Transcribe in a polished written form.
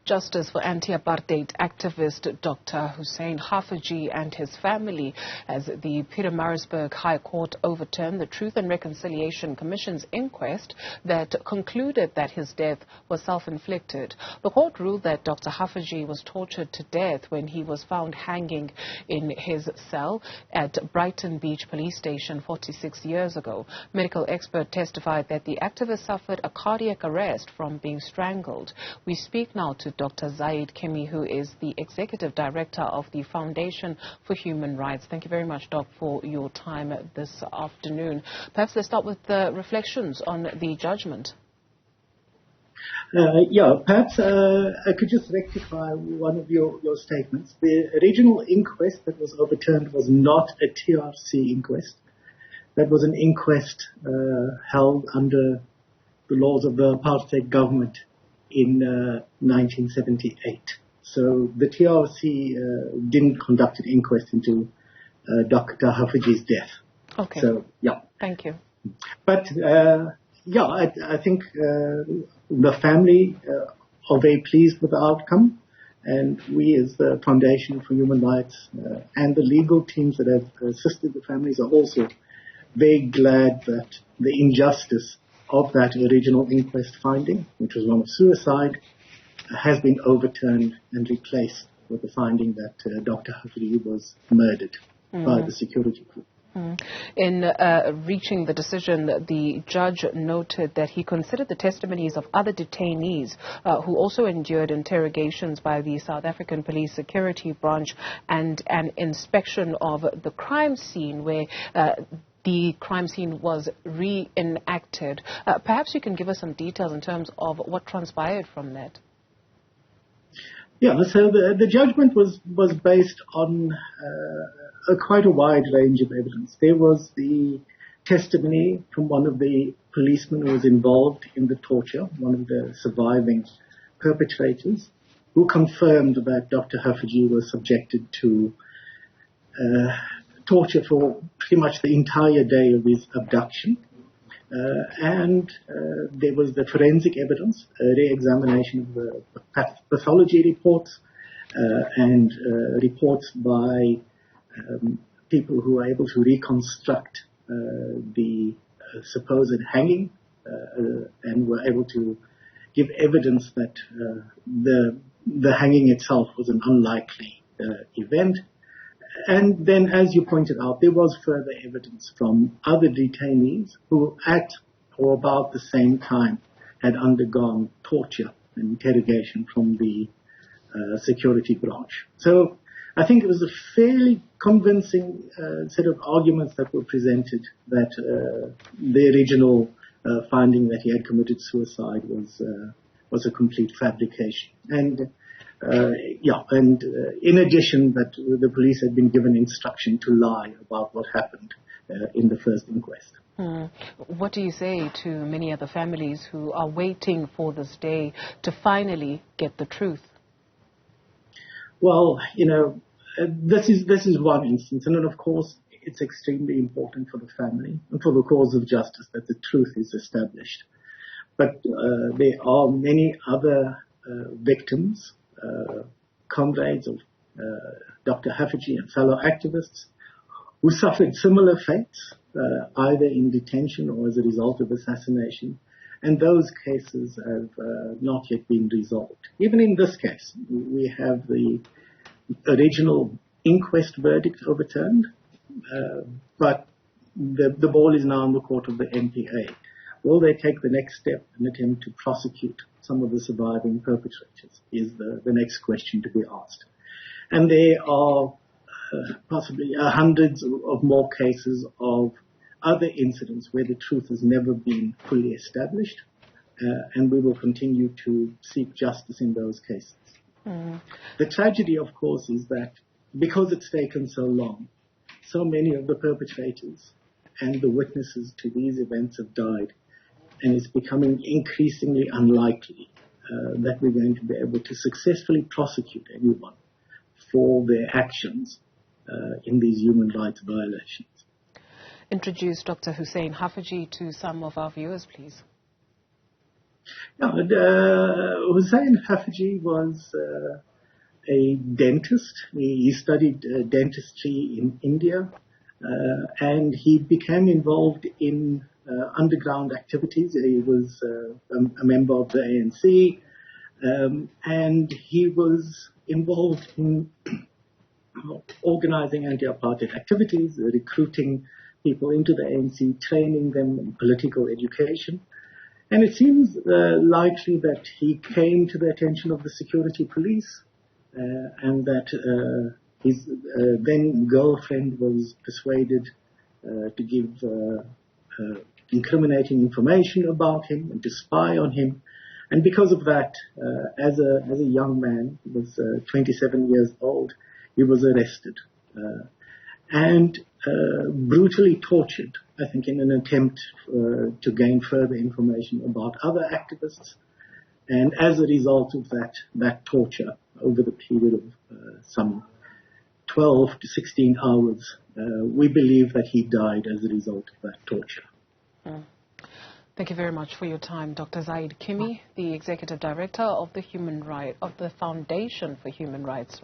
Justice for anti-apartheid activist Dr Hoosen Haffejee and his family as the Pietermaritzburg High Court overturned the Truth and Reconciliation Commission's inquest that concluded that his death was self-inflicted. The court ruled that Dr Haffejee was tortured to death when he was found hanging in his cell at Brighton Beach Police Station 46 years ago. Medical expert testified that the activist suffered a cardiac arrest from being strangled. We speak now to Dr Zaid Kimmie, who is the Executive Director of the Foundation for Human Rights. Thank you very much, Doc, for your time this afternoon. Perhaps let's start with the reflections on the judgment. Perhaps I could just rectify one of your statements. The original inquest that was overturned was not a TRC inquest. That was an inquest held under the laws of the apartheid government in 1978. So the TRC didn't conduct an inquest into Dr Haffejee's death. Okay. So, yeah. Thank you. But, I think the family are very pleased with the outcome. And we as the Foundation for Human Rights and the legal teams that have assisted the families are also very glad that the injustice of that original inquest finding, which was one of suicide, has been overturned and replaced with the finding that Dr Haffejee was murdered by the security group. In reaching the decision, the judge noted that he considered the testimonies of other detainees who also endured interrogations by the South African Police Security Branch and an inspection of the crime scene where the crime scene was reenacted. Perhaps you can give us some details in terms of what transpired from that. Yeah, so the judgment was based on quite a wide range of evidence. There was the testimony from one of the policemen who was involved in the torture, one of the surviving perpetrators, who confirmed that Dr Haffejee was subjected to torture for pretty much the entire day of his abduction. And there was the forensic evidence, a re-examination of the pathology reports and reports by people who were able to reconstruct the supposed hanging and were able to give evidence that the hanging itself was an unlikely event. And then, as you pointed out, there was further evidence from other detainees who at or about the same time had undergone torture and interrogation from the security branch. So I think it was a fairly convincing set of arguments that were presented that the original finding that he had committed suicide was a complete fabrication. And in addition, that the police had been given instruction to lie about what happened in the first inquest. What do you say to many other families who are waiting for this day to finally get the truth? Well, this is one instance, and then of course it's extremely important for the family and for the cause of justice that the truth is established. But there are many other victims, comrades of Dr Haffejee and fellow activists who suffered similar fates, either in detention or as a result of assassination, and those cases have not yet been resolved. Even in this case, we have the original inquest verdict overturned, but the ball is now in the court of the NPA. Will they take the next step and attempt to prosecute some of the surviving perpetrators is the next question to be asked. And there are possibly hundreds of more cases of other incidents where the truth has never been fully established, and we will continue to seek justice in those cases. The tragedy, of course, is that because it's taken so long, so many of the perpetrators and the witnesses to these events have died, and it's becoming increasingly unlikely that we're going to be able to successfully prosecute anyone for their actions in these human rights violations. Introduce Dr Hoosen Haffejee to some of our viewers, please. Yeah, Hoosen Haffejee was a dentist. He studied dentistry in India, and he became involved in underground activities. He was a member of the ANC, and he was involved in organizing anti-apartheid activities, recruiting people into the ANC, training them in political education. And it seems likely that he came to the attention of the security police and that his then girlfriend was persuaded to give incriminating information about him and to spy on him. And because of that, as a young man, he was 27 years old, he was arrested and brutally tortured, I think, in an attempt to gain further information about other activists. And as a result of that torture, over the period of some 12 to 16 hours, we believe that he died as a result of that torture. Thank you very much for your time, Dr. Zaid Kimmie, the Executive Director of the Foundation for Human Rights,